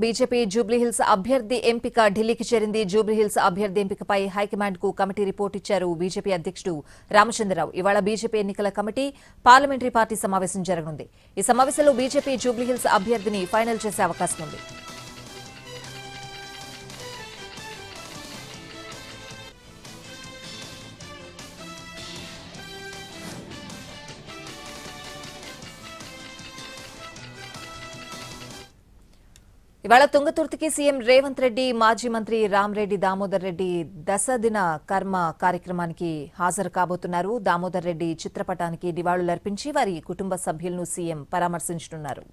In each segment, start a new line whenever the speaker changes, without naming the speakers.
BJP Jubilee Hills అభ్యర్థి ఎంపిక ఢిల్లీకి చేరింది. జూబ్లీహిల్స్ అభ్యర్థి ఎంపికపై హైకమాండ్ కు కమిటీ రిపోర్ట్ ఇచ్చారు బీజేపీ అధ్యక్షుడు రామచంద్రరావు. ఇవాళ బీజేపీ ఎన్నికల కమిటీ పార్లమెంటరీ పార్టీ సమావేశం జరగనుంది. ఈ సమావేశంలో బీజేపీ జూబ్లీహిల్స్ అభ్యర్థిని ఫైనల్ చేసే అవకాశం ఉంది. ఇవాళ తుంగతుర్తికి సీఎం రేవంత్ రెడ్డి, మాజీ మంత్రి రామరెడ్డి దామోదర్ రెడ్డి దశదిన కర్మ కార్యక్రమానికి హాజరు కాబోతున్నారు. దామోదర్ రెడ్డి చిత్రపటానికి నివాళులర్పించి వారి కుటుంబ సభ్యులను సీఎం పరామర్శించనున్నారు.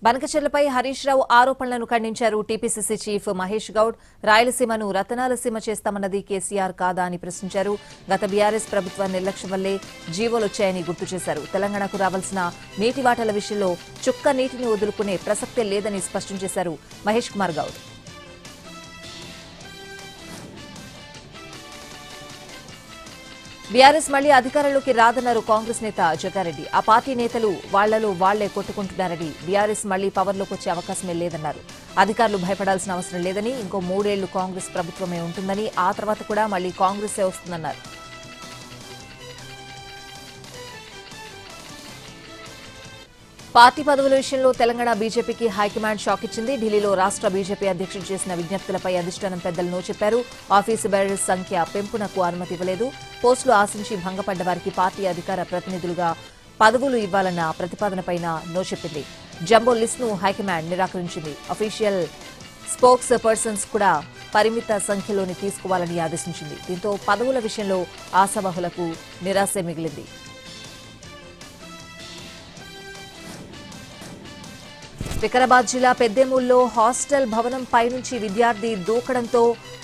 బనకచెర్లపై హరీష్ రావు ఆరోపణలను ఖండించారు. టీపీసీసీ చీఫ్ మహేష్ గౌడ్ రాయలసీమను రతనాల సీమ చేస్తామన్నది కేసీఆర్ కాదా అని ప్రశ్నించారు. గత బీఆర్ఎస్ ప్రభుత్వ నిర్లక్ష్యం వల్లే జీవోలొచ్చాయని గుర్తు చేశారు. తెలంగాణకు రావాల్సిన నీటి వాటాల విషయంలో చుక్క నీటిని వదులుకునే ప్రసక్తే లేదని స్పష్టం చేశారు మహేష్ కుమార్ గౌడ్. బీఆర్ఎస్ మళ్లీ అధికారంలోకి రాదన్నారు కాంగ్రెస్ నేత జగ్గారెడ్డి. ఆ పార్టీ నేతలు వాళ్లలో వాళ్లే కొట్టుకుంటున్నారని, బీఆర్ఎస్ మళ్లీ పవర్లోకి వచ్చే అవకాశమే లేదన్నారు. అధికారులు భయపడాల్సిన అవసరం లేదని, ఇంకో 3 ఏళ్లు కాంగ్రెస్ ప్రభుత్వమే ఉంటుందని, ఆ తర్వాత కూడా మళ్లీ కాంగ్రెసే వస్తుందన్నారు. పార్టీ పదవుల విషయంలో తెలంగాణ బీజేపీకి హైకమాండ్ షాక్ ఇచ్చింది. ఢిల్లీలో రాష్ట్ర బీజేపీ అధ్యక్షుడు చేసిన విజ్ఞప్తులపై అధిష్టానం పెద్దలు నో చెప్పారు. ఆఫీసు బేరర్స్ సంఖ్య పెంపునకు అనుమతి ఇవ్వలేదు. పోస్టులు ఆశించి భంగపడ్డ వారికి పార్టీ అధికార ప్రతినిధులుగా పదవులు ఇవ్వాలన్న ప్రతిపాదనపై నో చెప్పింది. జంబో లిస్టును హైకమాండ్ నిరాకరించింది. అఫీషియల్ స్పోక్స్ పర్సన్స్ కూడా పరిమిత సంఖ్యలోని తీసుకోవాలని ఆదేశించింది. దీంతో పదవుల విషయంలో ఆశావహులకు నిరాశే మిగిలింది. వికారాబాద్ జిల్లా పెద్దేముల్లో హాస్టల్ భవనం పైనుంచి విద్యార్థి దూకడంతో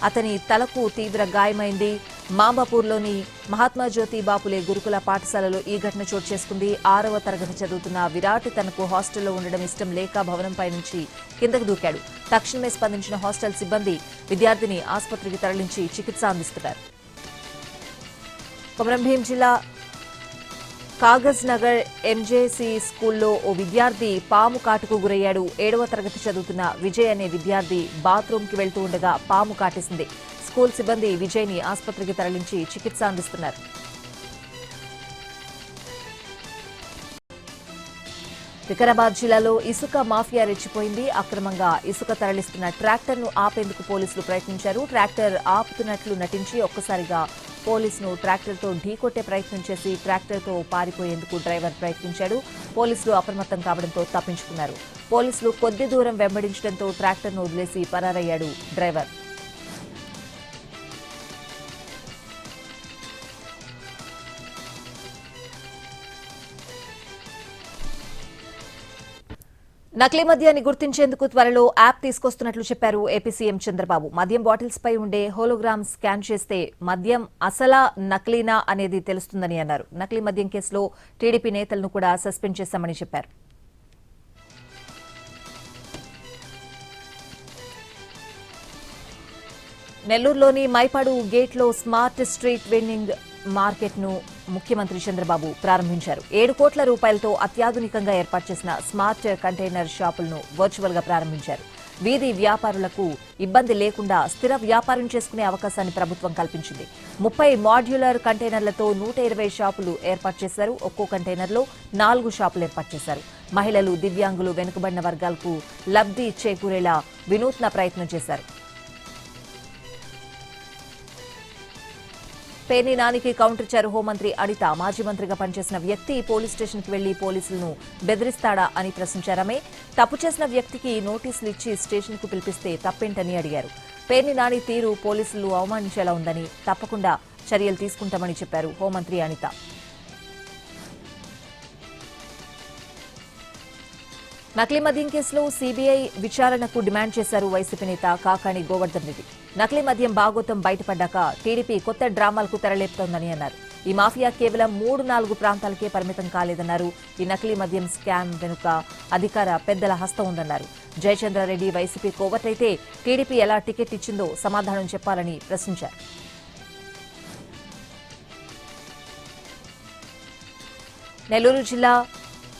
అతని తలకు తీవ్ర గాయమైంది. మాంబాపూర్లోని మహాత్మాజ్యోతి బాపులే గురుకుల పాఠశాలలో ఈ ఘటన చోటు చేసుకుంది. 6వ తరగతి చదువుతున్న విరాట్ తనకు హాస్టల్లో ఉండడం ఇష్టం లేక భవనంపై నుంచి కిందకు దూకాడు. తక్షణమే స్పందించిన హాస్టల్ సిబ్బంది విద్యార్థిని ఆసుపత్రికి తరలించి చికిత్స అందిస్తున్నారు. కొమరంభీం జిల్లా కాగజ్ నగర్ ఎంజేసీ స్కూల్లో ఓ విద్యార్థి పాము కాటుకు గురయ్యాడు. 7వ తరగతి చదువుతున్న విజయ్ అనే విద్యార్థి బాత్రూంకి వెళ్తూ ఉండగా పాము కాటేసింది. స్కూల్ సిబ్బంది విజయ్ని ఆసుపత్రికి తరలించి చికిత్స అందిస్తున్నారు. వికారాబాద్ జిల్లాలో ఇసుక మాఫియా రెచ్చిపోయింది. అక్రమంగా ఇసుక తరలిస్తున్న ట్రాక్టర్ను ఆపేందుకు పోలీసులు ప్రయత్నించారు. ట్రాక్టర్ ఆపుతున్నట్లు నటించి ఒక్కసారిగా పోలీసును ట్రాక్టర్తో ఢీకొట్టే ప్రయత్నం చేసి ట్రాక్టర్తో పారిపోయేందుకు డ్రైవర్ ప్రయత్నించాడు. పోలీసులు అప్రమత్తం కావడంతో తప్పించుకున్నారు. పోలీసులు కొద్ది దూరం వెంబడించడంతో ట్రాక్టర్ను వదిలేసి పరారయ్యాడు డ్రైవర్. నకిలీ మద్యాన్ని గుర్తించేందుకు త్వరలో యాప్ తీసుకొస్తున్నట్లు చెప్పారు ఏపీ సీఎం చంద్రబాబు. మద్యం బాటిల్స్ పై ఉండే హోలోగ్రామ్ స్కాన్ చేస్తే మద్యం అసలా నకిలీనా అనేది తెలుస్తుందని అన్నారు. నకిలీ మద్యం కేసులో టీడీపీ నేతలను కూడా సస్పెండ్ చేశామని చెప్పారు. నెల్లూరులోని మైపాడు గేట్లో స్మార్ట్ స్ట్రీట్ వెండింగ్ మార్కెట్ ను ముఖ్యమంత్రి చంద్రబాబు ప్రారంభించారు. 7 కోట్ల రూపాయలతో అత్యాధునికంగా ఏర్పాటు చేసిన స్మార్ట్ కంటైనర్ షాపులను వర్చువల్ గా ప్రారంభించారు. వీధి వ్యాపారులకు ఇబ్బంది లేకుండా స్థిర వ్యాపారం చేసుకునే అవకాశాన్ని ప్రభుత్వం కల్పించింది. 30 మాడ్యులర్ కంటైనర్లతో 120 షాపులు ఏర్పాటు చేశారు. ఒక్కో కంటైనర్లో 4 షాపులు ఏర్పాటు చేశారు. మహిళలు, దివ్యాంగులు, వెనుకబడిన వర్గాలకు లబ్ధి చేకూరేలా వినూత్న ప్రయత్నం చేశారు. పేర్ని నానికి కౌంటర్ ఇచ్చారు హోంమంత్రి అనిత. మాజీ మంత్రిగా పనిచేసిన వ్యక్తి పోలీస్ స్టేషన్కి వెళ్లి పోలీసులను బెదిరిస్తాడా అని ప్రశ్నించారామే. తప్పు చేసిన వ్యక్తికి నోటీసులు ఇచ్చి స్టేషన్కు పిలిపిస్తే తప్పేంటని అడిగారు. పేర్ని నాని తీరు పోలీసులు అవమానించేలా ఉందని, తప్పకుండా చర్యలు తీసుకుంటామని చెప్పారు హోంమంత్రి అనిత. నకిలీ మద్యం కేసులో సీబీఐ విచారణకు డిమాండ్ చేశారు వైసీపీ నేత కాకాణి గోవర్ధన్ రెడ్డి. నకిలీ మద్యం బాగోతం బయటపడ్డాక టీడీపీ కొత్త డ్రామాలకు తెరలేపుతోందని అన్నారు. ఈ మాఫియా కేవలం 3-4 ప్రాంతాలకే పరిమితం కాలేదన్నారు. ఈ నకిలీ మద్యం స్కామ్ వెనుక అధికార పెద్దల హస్తం ఉందన్నారు. జయచంద్రారెడ్డి వైసీపీ కోవటైతే టీడీపీ ఎలా టికెట్ ఇచ్చిందో సమాధానం చెప్పాలని ప్రశ్నించారు. నెల్లూరు జిల్లా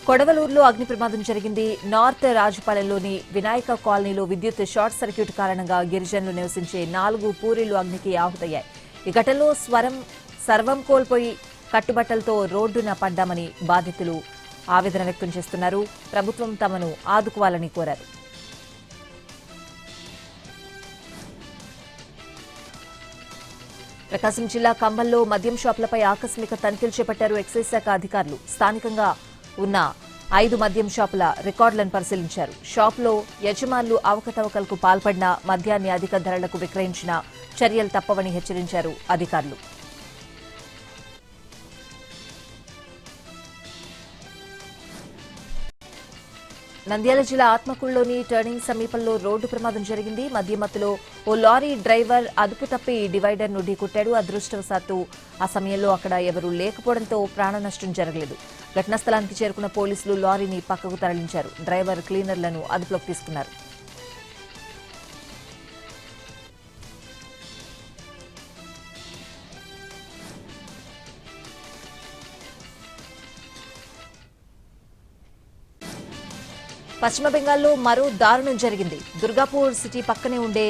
కొడవలూరులో అగ్ని ప్రమాదం జరిగింది. నార్త్ రాజుపాలెంలోని వినాయక కాలనీలో విద్యుత్ షార్ట్ సర్క్యూట్ కారణంగా గిరిజనులు నివసించే 4 పూరీలు అగ్నికి ఆహుతయ్యాయి. ఈ ఘటనలో సర్వం కోల్పోయి కట్టుబట్టలతో రోడ్డున పడ్డామని బాధితులు ఆవేదన వ్యక్తం చేస్తున్నారు. ప్రభుత్వం తమను ఆదుకోవాలని కోరారు. ప్రకాశం జిల్లా కంబంలో మద్యం షాపులపై ఆకస్మిక తనిఖీలు చేపట్టారు ఎక్సైజ్ శాఖ అధికారులు. స్థానికంగా ఉన్న 5 మద్యం షాపుల రికార్డులను పరిశీలించారు. షాపులో యజమానులు అవకతవకలకు పాల్పడినా మద్యాన్ని అధిక ధరలకు విక్రయించినా చర్యలు తప్పవని హెచ్చరించారు అధికారులు. నంద్యాల జిల్లా ఆత్మకూరులోని టర్నింగ్ సమీపంలో రోడ్డు ప్రమాదం జరిగింది. మధ్యమత్తులో ఓ లారీ డ్రైవర్ అదుపు తప్పి డివైడర్ను ఢీకొట్టాడు. అదృష్టవశాత్తు ఆ సమయంలో అక్కడ ఎవరూ లేకపోవడంతో ప్రాణ నష్టం జరగలేదు. ఘటనా స్థలానికి చేరుకున్న పోలీసులు లారీని పక్కకు తరలించారు. డ్రైవర్ క్లీనర్లను అదుపులోకి తీసుకున్నారు. పశ్చిమ బెంగాల్లో మరో దారుణం జరిగింది. దుర్గాపూర్ సిటీ పక్కనే ఉండే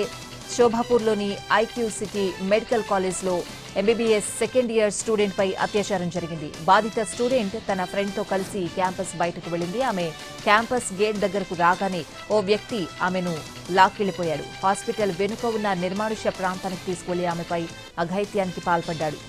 శోభాపూర్లోని ఐక్యూ సిటీ మెడికల్ కాలేజ్లో ఎంబీబీఎస్ సెకండ్ ఇయర్ స్టూడెంట్ పై అత్యాచారం జరిగింది. బాధిత స్టూడెంట్ తన ఫ్రెండ్తో కలిసి క్యాంపస్ బయటకు వెళ్లింది. ఆమె క్యాంపస్ గేట్ దగ్గరకు రాగానే ఓ వ్యక్తి ఆమెను లాక్కెళ్లిపోయాడు. హాస్పిటల్ వెనుక ఉన్న నిర్మానుష్య ప్రాంతానికి తీసుకువెళ్లి ఆమెపై అఘాయిత్యానికి పాల్పడ్డాడు.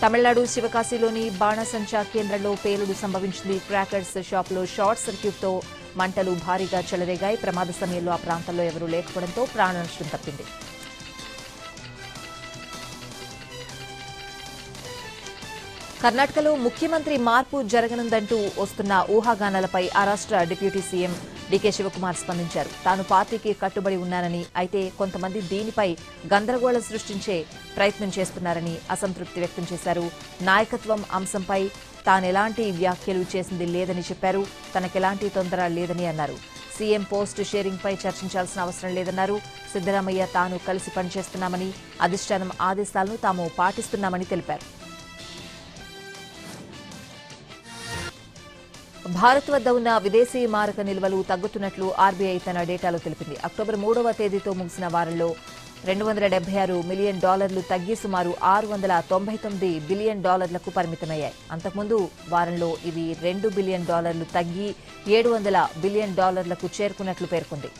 తమిళనాడు శివకాశిలోని బాణసంచా కేంద్రంలో పేలుడు సంభవించింది. క్రాకర్స్ షాపులో షార్ట్ సర్క్యూట్తో మంటలు భారీగా చెలరేగాయి. ప్రమాద సమయంలో ఆ ప్రాంతంలో ఎవరూ లేకపోవడంతో ప్రాణ నష్టం తప్పింది. కర్ణాటకలో ముఖ్యమంత్రి మార్పు జరగనుందంటూ వస్తున్న ఊహాగానాలపై ఆ రాష్ట్ర డిప్యూటీ సీఎం డీకే శివకుమార్ స్పందించారు. తాను పార్టీకి కట్టుబడి ఉన్నానని, అయితే కొంతమంది దీనిపై గందరగోళం సృష్టించే ప్రయత్నం చేస్తున్నారని అసంతృప్తి వ్యక్తం చేశారు. నాయకత్వం అంశంపై తానెలాంటి వ్యాఖ్యలు చేసింది లేదని చెప్పారు. తనకెలాంటి తొందర లేదని అన్నారు. సీఎం పోస్ట్ షేరింగ్ పై చర్చించాల్సిన అవసరం లేదన్నారు. సిద్దరామయ్య తాను కలిసి పనిచేస్తున్నామని, అధిష్టానం ఆదేశాలను తాము పాటిస్తున్నామని తెలిపారు. భారత్ వద్ద ఉన్న విదేశీ మారక నిల్వలు తగ్గుతున్నట్లు ఆర్బీఐ తన డేటాలో తెలిపింది. అక్టోబర్ 3వ తేదీతో ముగిసిన వారంలో $276 మిలియన్ తగ్గి సుమారు $699 బిలియన్ పరిమితమయ్యాయి. అంతకుముందు వారంలో ఇవి $2 బిలియన్ తగ్గి $700 బిలియన్ చేరుకున్నట్లు పేర్కొంది.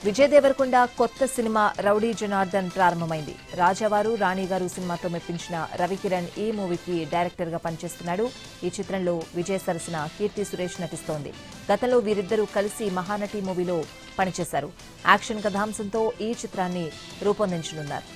విజయ్ దేవరకొండ కొత్త సినిమా రౌడీ జనార్దన్ ప్రారంభమైంది. రాజావారు, రాణిగారు సినిమాతో మెప్పించిన రవికిరణ్ ఈ మూవీకి డైరెక్టర్ గా పనిచేస్తున్నాడు. ఈ చిత్రంలో విజయ్ సరసన కీర్తి సురేష్ నటిస్తోంది. గతంలో వీరిద్దరూ కలిసి మహానటి మూవీలో పనిచేశారు. యాక్షన్ కథాంశంతో ఈ చిత్రాన్ని రూపొందించనున్నారు.